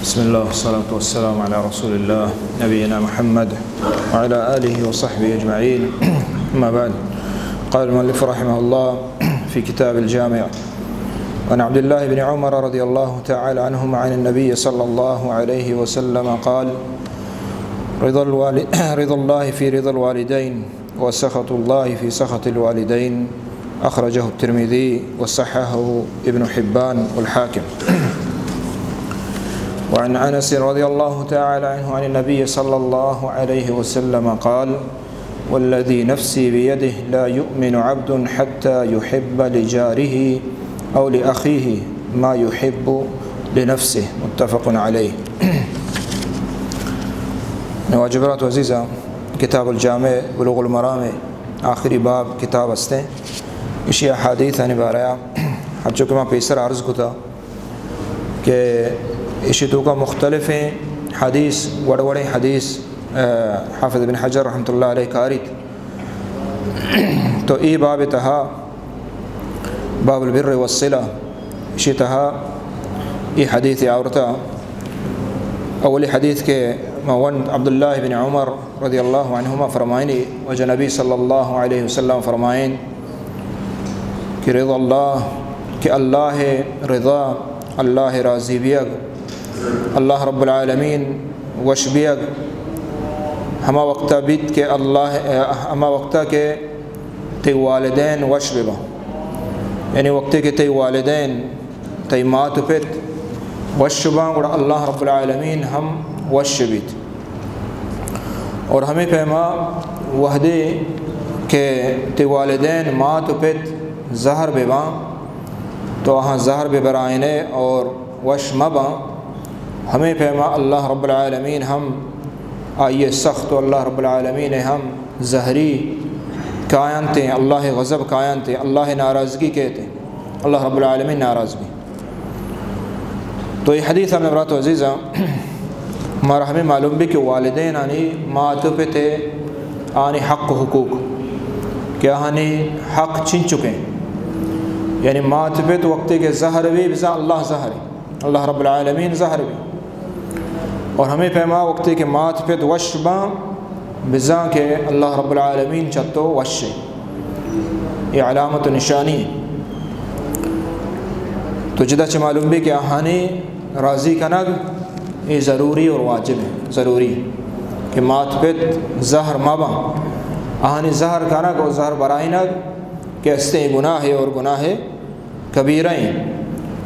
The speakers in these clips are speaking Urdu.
بسم الله والصلاة والسلام على رسول الله نبينا محمد وعلى آله وصحبه أجمعين. أما بعد، قال المؤلف رحمه الله في كتاب الجامع: وعن عبد الله بن عمر رضي الله تعالى عنهما عن النبي صلى الله عليه وسلم قال: رضا الله في رضا الوالدين وسخط الله في سخط الوالدين. أخرجه الترمذي وصححه ابن حبان والحاكم. وعن أنس رضي الله تعالى عنه عن النبي صلى الله عليه وسلم قال: والذي نفسي بيده لا يؤمن عبد حتى يحب لجاره أو لأخيه ما يحب لنفسه. متفق عليه. واجبات عزیزہ، کتاب الجامع بلوغ المرام آخری باب کتاب ہستے اسی احادیث نبارایا اب چونکہ میں پیسر عرض کو تھا کہ اسی تو کا مختلف ہیں حدیث وڑوڑے حدیث حافظ بن حجر رحمۃ اللہ علیہ قارت تو ای باب تہا باب البر والصلہ اسی تہا ای حدیث عورتا اولی حدیث کے موان عبداللہ بن عمر رضی اللہ عنہما فرمائنی وجہ نبی صلی اللہ علیہ وسلم فرمائن کہ رضا اللہ کہ اللہ رضا اللہ راضی بیگ اللہ رب العالمین وش بیگ ہما وقتہ بیت کہ اللہ ہما وقتہ کے تی والدین وش ببا، یعنی وقتے کے تی والدین تی مات پت وش بان گوڑا اللہ رب العالمین ہم وش بیت اور ہمیں پیما وحدے کہ تی والدین مات پت زہر ببا تو ہاں زہر ببرائنے اور وش مبا ہمیں پیما اللہ رب العالمین ہم آئیے سخت و اللہ رب العالمین ہم زہری کائنتے اللہ غضب کائنتے اللہ ناراضگی کہتے اللہ رب العالمین ناراضگی. تو یہ حدیث ہم نے برات عزیزہ ہمارا ہمیں معلوم بھی کہ والدین آنی مات پہ تھے آنی حق و حقوق کیا آنی حق چھن چکے، یعنی مات پہ تو وقت کے زہر بھی بزا اللہ زہر اللہ رب العالمین زہر بھی، اور ہمیں پیما وقت کے مات پہ تو وش با بزا کے اللہ رب العالمین چتو وش، یہ علامت و نشانی. تو جدہ چھ معلوم بھی کہ آہانی راضی کنگ یہ ضروری اور واجب ہے، ضروری کہ مات پت زہر مابا آہانی زہر کنگ اور زہر برائنگ کہ استے گناہ ہے اور گناہ کبیریں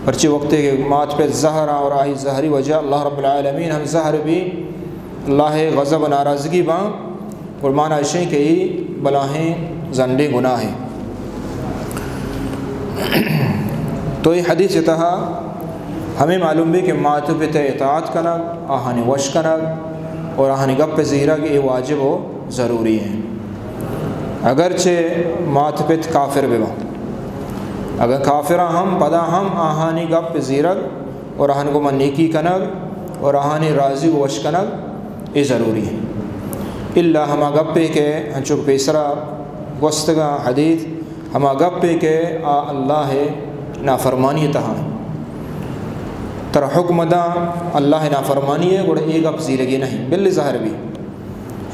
پرچی وقت کے مات پہ زہر اور آئی زہری وجہ اللہ رب العالمین ہم زہر بھی اللہ غضب و ناراضگی باں اور معنی اشیں کہ ہی بلاہیں زنڈے گناہ ہیں. تو یہ حدیث اتہا ہمیں معلوم بھی کہ مات پہ اطاعت کنگ آہانی وش کنگ اور آہانی گپ زیرہ کہ یہ واجب و ضروری ہیں، اگرچہ مات پہ کافر بے اگر کافرہ ہم پدا ہم آہانی گپ زیرگ اور آہن کو من نیکی کنگ اور آہانی راضی و وش کنگ یہ ضروری ہے. اللہ ہما گپے کے ہنچک پیسرا گوستگا حدیث ہما گپے کے اللہ نافرمانی تہاں تر حکم دا اللہ نافرمانی ہے گوڑا ایک گپ زیرگی نہیں بل ظاہر بھی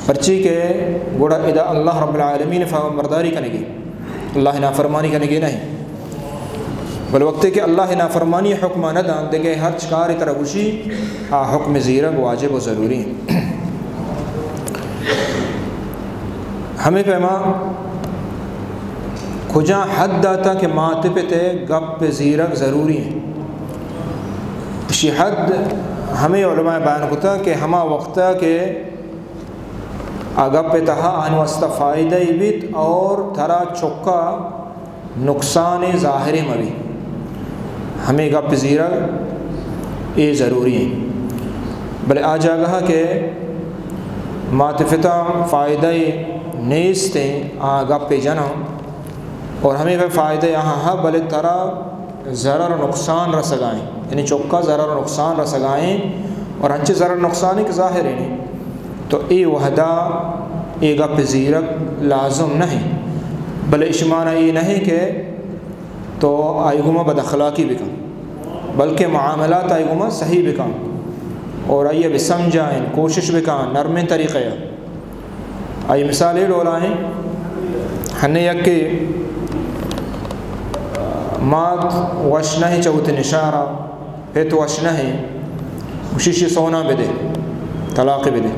پرچی کے گوڑا ادا اللہ رب العالمین فہم برداری کرنے گی اللہ نافرمانی کرنے گی نہیں بل وقت کہ اللہ نافرمانی حکم نہ دان دیکھے ہر چکار طرح گوشی حکم زیرگ واجب و ضروری ہیں. ہمیں پیما کھجا حد داتا کہ مات پہ تے گپ زیرگ ضروری ہیں، اسی حد ہمیں علماء بیان کتا کہ ہما وقتہ کے گپ تہا آن واسطہ فائدہ بیت اور تھرا چکا نقصان ظاہر مبی ہمیں گپ زیرگ یہ ضروری ہیں. بلے آ جاگہ کہ ماتفتہ فائدہ نیستیں گپ جنا اور ہمیں پہ فائدہ یہاں ہاں بلے ترا ضرر نقصان رسگائیں، یعنی چکا ضرر نقصان رسگائیں اور ہنچے ضرر نقصان ایک ظاہر ہے نہیں تو ای وحدہ ای گپ زیرگ لازم نہیں، بلے اشمانہ یہ نہیں کہ تو آئی گما بد اخلاقی بکن بلکہ معاملات آئی گما صحیح بکن اور آئیے بھی سمجھائیں کوشش بکان نرم طریقے آئی مثالیں ڈولائیں ہنے یک کہ مات وشنہ چوت نشارہ پیت وشنہ وشیشی سونا بدے طلاق بدے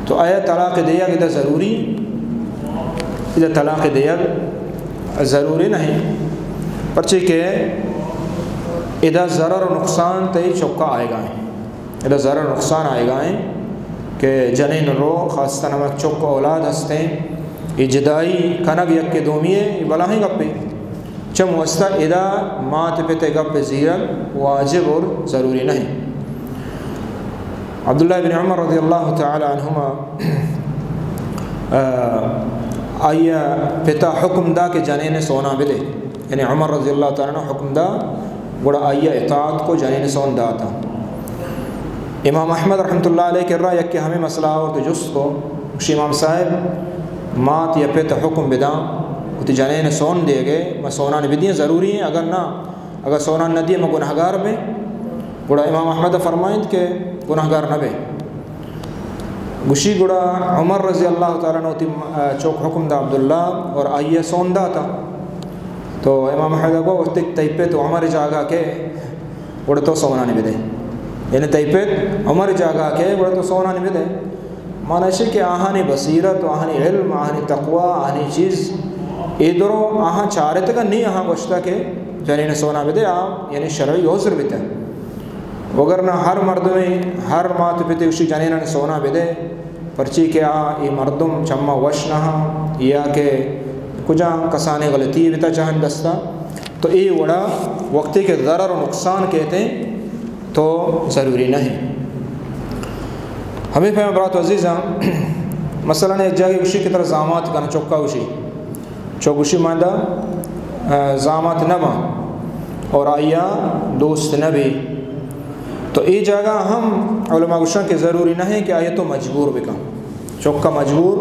تو آیا طلاق دیا کہ ضروری ادھا طلاق دیا ضروری نہیں پرچہ کہ ادھا ضرر و نقصان تی چوکا آئے گا ادھا ضرر و نقصان آئے گا کہ جنین رو خاصتاً ہمیں چوک اولاد ہستیں یہ جدائی کنگ یک کے دومیے یہ بلاہیں گپے چم وستا ادھا مات پہ گپ زیرل واجب اور ضروری نہیں عبداللہ بن عمر رضی اللہ تعالی عنہما آیا پتا حکم دا کہ جنین سونا بدے یعنی عمر رضی اللہ تعالی عنہ حکم دا بڑا آیا اطاعت کو جنین سون دا تھا امام احمد رحمۃ اللہ علیہ کر رہا ہے کہ ہمیں مسئلہ اور تو جس کو امام صاحب مات یا پتا حکم بدا تو جنین سون دے گئے میں سونا نے بدیاں ضروری ہیں اگر سونا نہ دیے میں گناہگار میں بڑا امام احمد فرمائیں کہ گناہگار نہ بے گشی گڑا عمر رضی اللہ تعالیٰ نے چوک حکم دا عبداللہ اور آئیے سون دا تھا تو امام احمد کو تک تیپے تو عمر جاگا کے گڑا تو سونا نہیں بدے یعنی تیپے عمر جاگا کے گڑا تو سونا نہیں بدے معنی کہ آہانی بصیرت آہانی علم آہانی تقوی آہانی چیز ادھروں آہاں چارے تک نہیں آہاں گوشتا کہ جنین سونا بدے یعنی شرعی عذر بیتا ہے وگرنہ ہر مرد میں ہر مات پتے اسی جنین سونا بدے پرچی کہ یہ مردم چما وش نہ یا کہ کجا کسانے غلطی بتا چاہن دستا تو یہ وڑا وقتی کے ضرر و نقصان کہتے ہیں تو ضروری نہیں ہمیں فہم برات عزیزاں مثلا ایک جگہ اسی کی طرح زامات کا چوکا اسی چوکشی ماندہ زامات نبا اور آیا دوست نبی تو یہ جگہ ہم علماء گشن کے ضروری نہیں کہ آئے تو مجبور بکا چوکا مجبور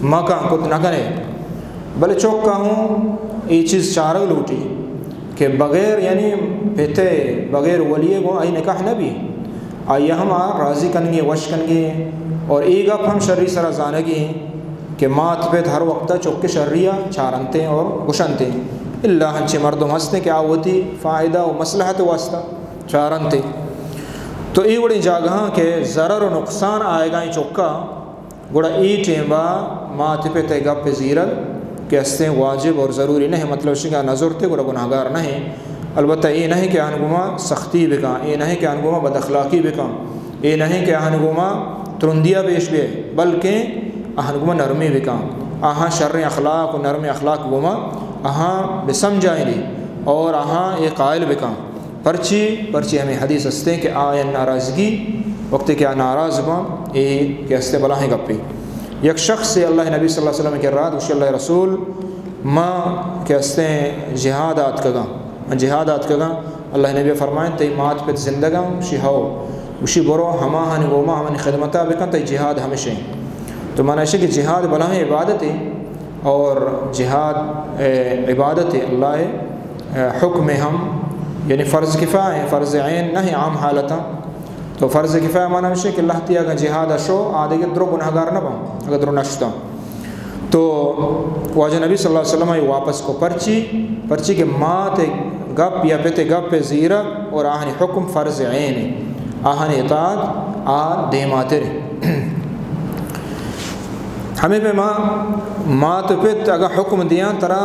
مکا کت نہ کرے بلے چوکا ہوں یہ چیز چارگ لوٹی کہ بغیر یعنی پیتے بغیر ولیے کو آئی نکاح نبی آئیے ہم راضی کنگے وش کنگے اور ایک اب ہم شرعی سرا زانگی کہ مات پہ ہر وقت چوک شرعیہ چارنتے اور گشنتے اللہ ہنچے مردم ہستے کہ آوتی فائدہ و مصلحت واسطہ چارنتے تو ای بڑی جگہ کہ ضرر و نقصان آئے گا چوکا گوڑا ای ٹیمبا مات پہ تے گپ زیرل کہ ہستے واجب اور ضروری نہیں مطلب شکا نظر تے گوڑا گناہگار نہیں البتہ یہ نہیں کہ آنگوما سختی بکا یہ نہیں کہ آنگوما بد اخلاقی بکا یہ نہیں کہ آنگوما ترندیہ پیش بے بلکہ آنگوما نرمی بکا آہاں شر اخلاق و نرم اخلاق گوما آہاں بسمجھائیں لی اور آہاں یہ قائل بکا پرچی ہمیں حدیث ہستے کہ آئین ناراضگی وقت کیا ناراض با یہ کہ ہستے بلاہیں گپی یک شخص سے اللہ نبی صلی اللہ علیہ وسلم کے رات وشی اللہ رسول ماں کہ ہستے جہادات کگا اللہ نبی فرمائیں تی مات پہ زندگاں وشی ہو وشی برو ہما ہنی گوما ہمانی خدمتہ بکن تی جہاد ہمیشہ تو معنی ہے کہ جہاد بلاہیں عبادت ہے اور جہاد عبادت ہے اللہ حکم ہم یعنی فرض کفایہ ہے فرض عین نہیں عام حالتا تو فرض کفایہ معنی ہے کہ اللہ تیا کا جہاد اشو آدھے کے درو گناہگار نہ باؤں اگر درو نشتا تو واجہ نبی صلی اللہ علیہ وسلم یہ واپس کو پرچی کہ مات گپ یا پیتے گپ زیرہ اور آہنی حکم فرض عین ہے آہنی اطاعت دیماتر ہمیں پہ مات پیت اگر حکم دیا ترا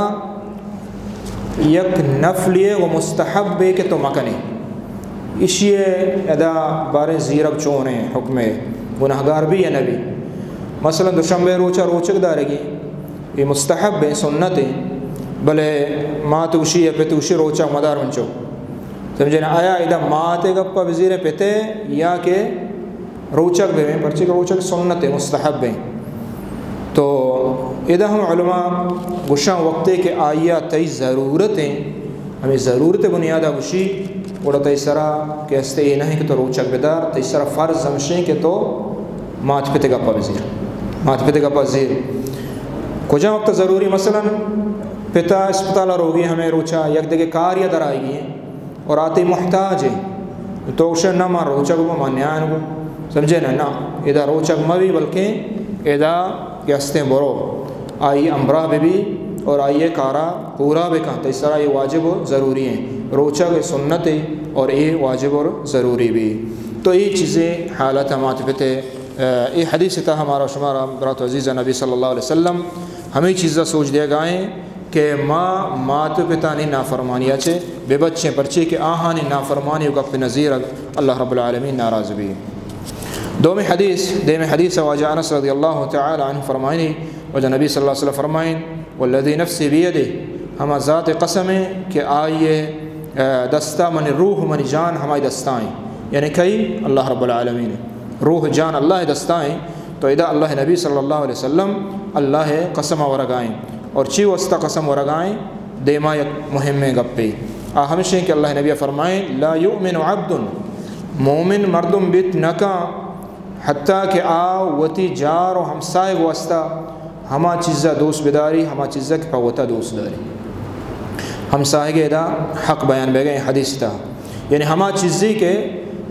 یک نفلیے و مستحب ہے کہ تو مکنے اشیے ادا بارے زیرب چونے حکم گناہگار بھی ہے نبی مثلا دوشنبے روچک دارے گی یہ مستحب ہے سنت ہے بلے مات اوشی ہے پیتے اوشی روچا مدار منچو سمجھے نا آیا ادا مات گپا وزیر پیتے یا کہ روچک بے پرچے کا روچک سنت ہے مستحب ہے تو ادا ہم علماء گشاں وقتے کہ آئیا تی ضرورتیں ہمیں ضرورت بنیادہ گشی وڑا تی سرا کہ ہستے یہ نہیں کہ تو روچک بیدار تی سرا فرض ہمشیں کہ تو مات پتے گپا زیر کجا وقت ضروری مثلا پتا اسپتالہ روگی ہمیں روچا یک دگے کار یا در آئے گی اور آتے محتاج ہے تو اسے نہ ماں روچک وہ مانیان کو سمجھے نا ادا روچک موی بلکہ ادا کے ہستے برو آئی امرا بھی اور آئیے کارا پورا بھی کہاں تو اس طرح یہ واجب اور ضروری ہیں روچک سنت اور یہ واجب اور ضروری بھی تو یہ چیزیں حالت ہمات پہ تھے یہ حدیث تھا ہمارا شمارا برات عزیز نبی صلی اللہ علیہ وسلم ہمیں چیزیں سوچ دے گائیں کہ ماں مات پتا نہیں نافرمانی اچھے بے بچے پرچے کہ آہانی نافرمانی وقت نظیر اللہ رب العالمین ناراض بھی دومی حدیث واجہ انس رضی اللہ تعالی عنہ فرمائنی وجہ نبی صلی اللہ علیہ وسلم فرمائن والذی نفسی بیدہ ہما ذات قسم ہے کہ آئیے دستہ من روح من جان ہمائی دستائیں یعنی کئی اللہ رب العالمین روح جان اللہ دستائیں تو ادا اللہ نبی صلی اللہ علیہ وسلم اللہ قسم ورگائیں اور چی وسطہ قسم ورگائیں دیما یک مہم گپے ہمشہ کہ اللہ نبی فرمائیں لا یؤمن عبد مومن مردم بیت نکا حتیٰ کہ وتی جار و ہمسائے واسطہ ہما چیزہ دوست بداری ہما چیزہ کہ پاوتا دوست داری ہمسائے کے ادا حق بیان بے گئے حدیث تھا یعنی ہما چیزی کے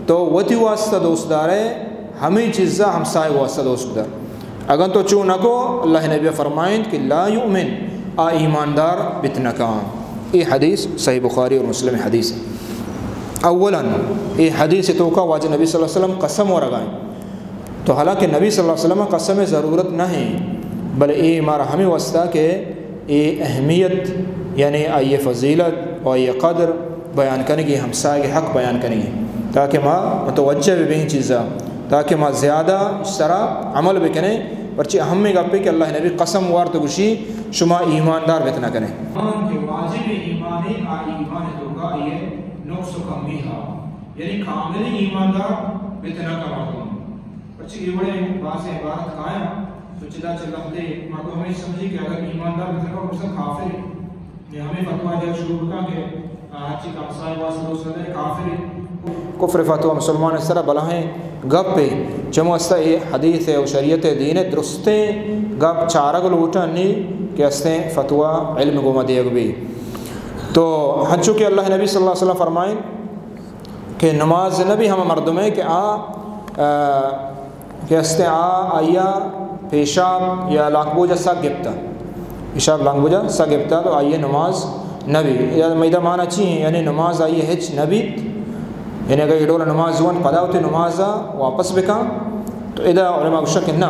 تو وتی واسطہ دوست دارے ہمیں چیزہ ہمسائے واسطہ دوست دار اگر تو چون نکو اللہ نبی فرمائیں کہ لا یؤمن ایماندار بتنکا یہ حدیث صحیح بخاری اور مسلم حدیث ہے اولا یہ حدیث تو کا واجہ نبی صلی اللہ علیہ وسلم قسم ورگائیں تو حالانکہ نبی صلی اللہ علیہ وسلم قسم ضرورت نہیں بل اے ہمارا ہمیں واسطہ کہ یہ اہمیت یعنی آئیے فضیلت اور یہ قدر بیان کرنے کی ہمسائے کے حق بیان کریں گے تاکہ ماں متوجہ بھی بہیں چیزاں تاکہ ماں زیادہ اس طرح عمل بھی کریں پرچہ اہم میں گپے کہ اللہ نبی قسم وار تو گوشی شما ایماندار بیت نہ کریں یعنی کامل ایماندار بیت نہ کریں پرچہ یہ بڑے باز عبارت قائم تو چلا چلتے مردوں ہمیں سمجھی کہ اگر ایماندار بیت نہ کریں اس کا کافر ہے یہ ہمیں فتوہ دیا شروع کا کہ آچی کا مسائل واسطہ دوست ہے کافر ہے کفر فتوہ مسلمان اس طرح بلاہیں گپ پہ چموستا یہ حدیث ہے و شریعت دین درستیں گپ چارگ لوٹا نہیں کہ استے فتوہ علم گوما دیگ بھی تو ہنچو کہ اللہ نبی صلی اللہ علیہ وسلم فرمائیں کہ نماز نبی ہم مردم ہے کہ کہ استے آیا پیشاب یا لانگبوجہ سا گپتا پیشاب لانگبوجہ سا گپتا تو آئیے نماز نبی یا میدہ معنی چیئے یعنی نماز آئیے ہچ نبی یعنی اگر یہ ڈولا نماز ہوا پدا ہوتے نمازہ واپس بکا تو ادا علماء گوشہ کہ نہ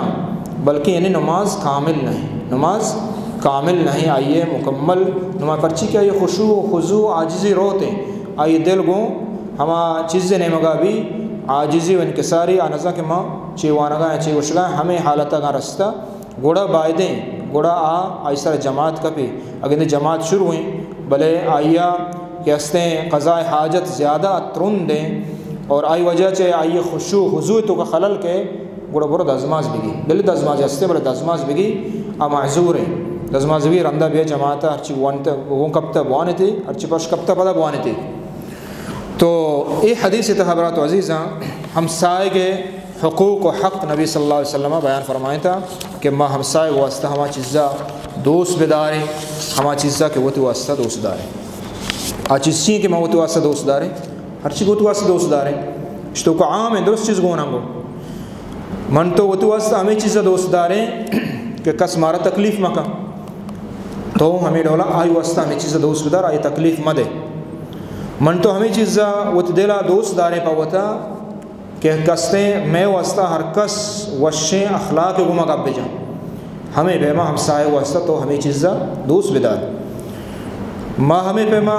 بلکہ یعنی نماز کامل نہیں نماز کامل نہیں آئیے مکمل نماز پرچی کیا یہ خشوع و خضوع عاجزی روتے آئیے دل گوں ہما چیزیں نہیں مگا بھی عاجزی و انکساری آنزا کہ ماں چیوانگا یا چیوشگا ہمیں حالتہ گا رستہ گوڑا بائدیں گوڑا آئیسر جماعت کپی اگر جماعت شروع ہوئیں بلے آئیا کہ ہستیں قضاء حاجت زیادہ ترن دیں اور آئی وجہ چے آئیے خشوع خضوع تو کا خلل کے گوڑا برو دزماز بگی دلی دزماز ہستے بلے دزماز بگی معذور ہیں دزماز بگی رندہ بھی جماعتہ ہرچی وہ کب تک بوانے تھی ہرچی پاش کب تک پدا بوانے تھی تو یہ حدیث تحبرات و عزیزاں ہمسائے کے حقوق و حق نبی صلی اللہ علیہ وسلم بیان فرمائیں تھا کہ ماں ہمسائے واسطہ ہما چیزہ دوست بدارے ہما چیزہ کہ وہ تو واسطہ دوست دارے چیز چیئے کہ ماں وہ تو واسطہ دوست دارے ہر چیز وہ تو واسطہ دوست دارے اشتو کو عام ہے درست چیز گونا گو من تو وہ تو واسطہ ہمیں چیزہ دوست دارے کہ کس مارا تکلیف مکا تو ہمیں ڈولا آئی واسطہ ہمیں چیزہ دوست بدار آئی تکلیف مدے من تو ہمیں چیزہ وہ تو دلا دوست دارے پاوتا کہ کستے میں واسطہ ہر کس وشیں اخلاق گما گا بجا ہمیں بیما ہمسائے واسطہ تو ہمیں چیزہ دوست بدار ماں ہمیں پیما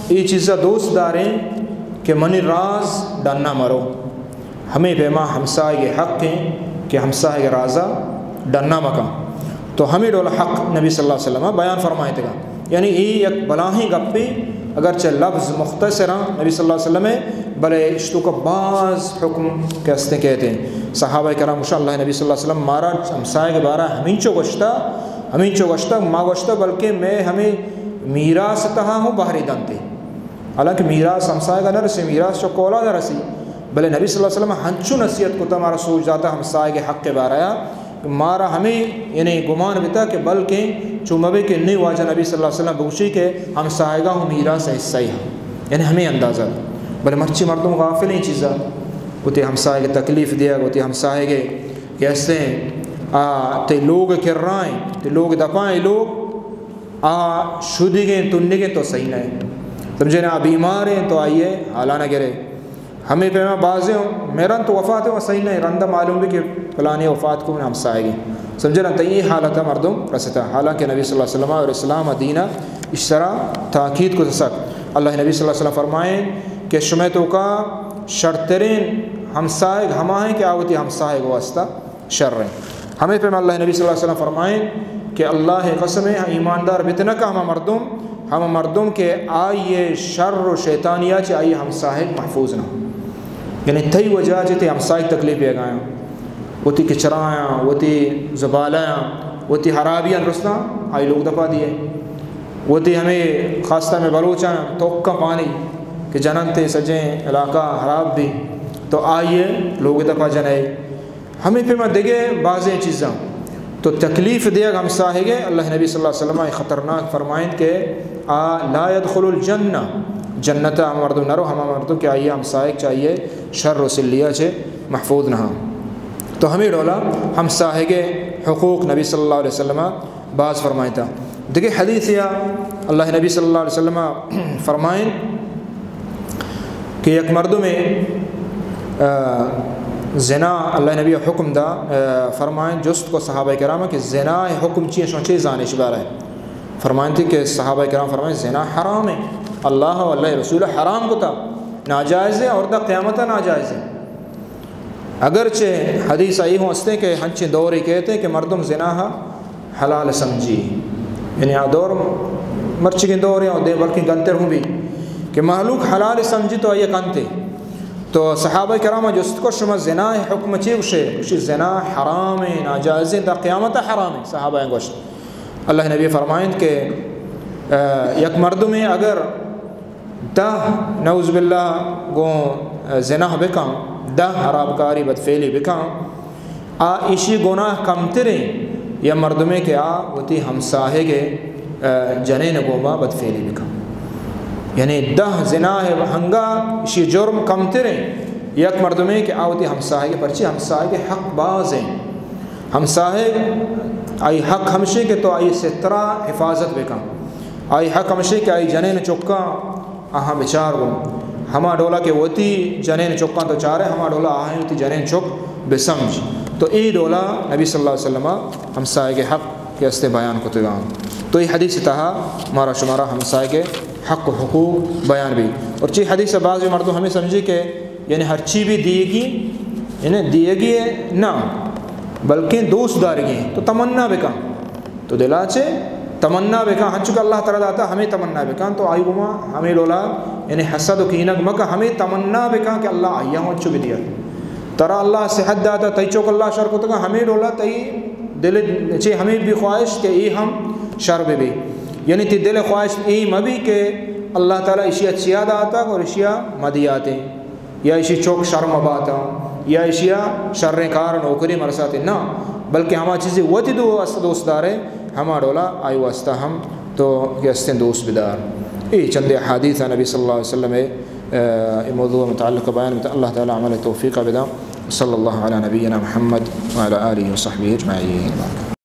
یہ چیزہ دوست داریں کہ منی راز ڈننا مرو ہمیں پیما ہمسائے کے حق ہیں کہ ہمسائے کے رازہ ڈننا مکا تو ہمیں ڈولا حق نبی صلی اللہ علیہ وسلم بیان فرمائے تھا یعنی یہ ایک بلاہیں گپی اگرچہ لفظ مختصرا نبی صلی اللہ علیہ وسلم بلے اشتو کا بعض حکم کہستے کہتے ہیں صحابہ کرام مشاء اللہ نبی صلی اللہ علیہ وسلم مارا ہمسائے کے بارہ ہمیں چو گشتہ ماں گشتہ بلکہ میں ہمیں میراث تہا ہوں باہری دانتے حالانکہ میراث ہمسائے کا نہ رسی میراث چو کولا نہ رسی بلے نبی صلی اللہ علیہ وسلم ہنچو نصیحت کو تمہارا سوچ جاتا ہمسائے کے حق کے بارہ مارا ہمیں یعنی گمان بتا کہ بلکہ چومبے کے نہیں واجہ نبی صلی اللہ علیہ وسلم بوشی کہ ہمسائے گا ہوں میراث حصہ ہی یعنی ہمیں اندازہ بل مرچی مردم غافل ہیں چیزا وتی ہمسائے کے تکلیف دیا وتی ہمسائے کے کیسے تے لوگ کر رائیں تے لوگ دپائیں لوگ شدی گئے تننے گئے تو صحیح نہیں سمجھے نا بیمار ہیں تو آئیے حالانہ گرے ہمیں پہ میں بازے ہوں میرا تو وفات ہے وہ صحیح نہیں رندہ معلوم بھی کہ فلانی وفات کو ہم سائے گی سمجھے نا تو یہ حالت ہے مردم رستا حالانکہ نبی صلی اللہ علیہ وسلم اور اسلام دینہ اس طرح تاکید کو سک اللہ نبی صلی اللہ علیہ وسلم فرمائیں کہ شمیتوں کا شرطرین ہمسائے ہمائیں کہ آوتی ہمسائے کو واسطہ شر رہیں ہمیں پہ میں اللہ نبی صلی اللہ علیہ وسلم فرمائیں کہ اللہ قسم ہے ایماندار بتنا کا ہم مردم کے آئیے شر و شیطانیہ چاہے آئیے ہمسائے محفوظ نہ یعنی تھی وجہ چاہتے ہمسائے تکلیف یہ گائیں وہ تی کچرائیں وہ تی زبالیں وہ تی حرابیاں رسنا آئی لوگ دفع دیے وہ تی ہمیں خاصہ میں بلوچاں توقع پانی کہ جننتے سجیں علاقہ حراب بھی تو آئیے لوگ دفع جنائے ہمیں پھر میں دیکھے بعضیں چیزاں تو تکلیف دے گا ہمسائے گے اللہ نبی صلی اللہ علیہ وسلم خطرناک فرمائیں کہ لا يدخل الجنہ جنت ہم مردم نہ رو ہم مردم کہ آئیے ہمسائے چاہیے شر و سلیہ چھے محفوظ نہ تو ہمیں ڈولا ہمسائے گے حقوق نبی صلی اللہ علیہ وسلم بعض فرمائیں تھا دیکھیں حدیث یا اللہ نبی صلی اللہ علیہ وسلم فرمائیں کہ ایک مردم میں زنا اللہ نبی حکم دا فرمائیں جست کو صحابہ کرام کہ زنا حکم چیئے شونچے زانش بارہ ہے فرمائیں تھی کہ صحابہ کرام فرمائیں زنا حرام ہے اللہ و اللہ رسول حرام کو تھا ناجائز ہے اور دا قیامتہ ناجائز ہے اگرچہ حدیث آئی ہوں استے کہ ہنچے دور ہی کہتے ہیں کہ مردم زنا حلال سمجھی یعنی دور مرچی کے دور ہیں دے بلکہ گنتر ہوں بھی کہ محلوق حلال سمجھی تو آئیے کنتے تو صحابہ کرام جست کو شما زنا حکم چی وشی زنا حرام ہے ناجائز ہے دا قیامت حرام ہے صحابہ گوشت اللہ نبی فرمائیں کہ یک مرد میں اگر نعوذ باللہ گو زنا بکاں حرابکاری بدفعلی بکاں ایشی گناہ کم ترے یا مرد میں کہ وتی ہمساہے گے جنین گوما بدفعلی بکاں یعنی زنا ہے ہنگا اسی جرم کم ترے یک مردمے کہ آوتی ہمسائے کے پرچی ہمسائے کے حق باز ہیں ہمسائے آئی حق ہمشے کے تو آئی سترہ حفاظت بکا آئی حق ہمشے کے آئی جنین چکا آہاں بچار گو ہما ڈولا کے وتی جنین چکا تو چارے ہما ڈولا آہیں ہوتی جنین چک بسمجھ تو ای ڈولا نبی صلی اللہ علیہ وسلم ہمسائے کے حق کے استے بیان کو تگام تو یہ حدیث تہا مارا شمارا ہمسائے کے حق و حقوق بیان بھی اور چی حدیث بعض مردوں ہمیں سمجھے کہ یعنی ہر چی بھی دیے گی یعنی دیے گی نہ بلکہ دوست دارگی تو تمنا بکا تو دلا چھے تمنا بکا ہن چکا اللہ تعالیٰ داتا ہمیں تمنا بکا تو آئی گما ہمیں لولا یعنی حسد و کینک مکا ہمیں تمنا بکا کہ اللہ آئیہ ہوں اچھو بھی دیا ترا اللہ صحت داتا تی چوک اللہ شر کو تکا ہمیں لولا تی دل چھے ہمیں بھی خواہش کہ ای ہم شر بھی یعنی تی دل خواہش ای مبی کہ اللہ تعالیٰ اشیاء چیا داتا اور اشیاء مدیاتے یا اسی چوک شرم باتا یا اشیاء شر کار نوکری مرساتے نہ بلکہ ہما چیزیں وہ تی دوست دارے ہما ڈولا آئی واسطہ ہم تو یہ دوست بدار ای چند حدیث نبی صلی اللہ علیہ وسلم موضوع متعلق بیان اللہ تعالیٰ عمل توفیق بدا صلی اللہ علیہ نبینا محمد وعلى آلہ وصحبہ اجمعین.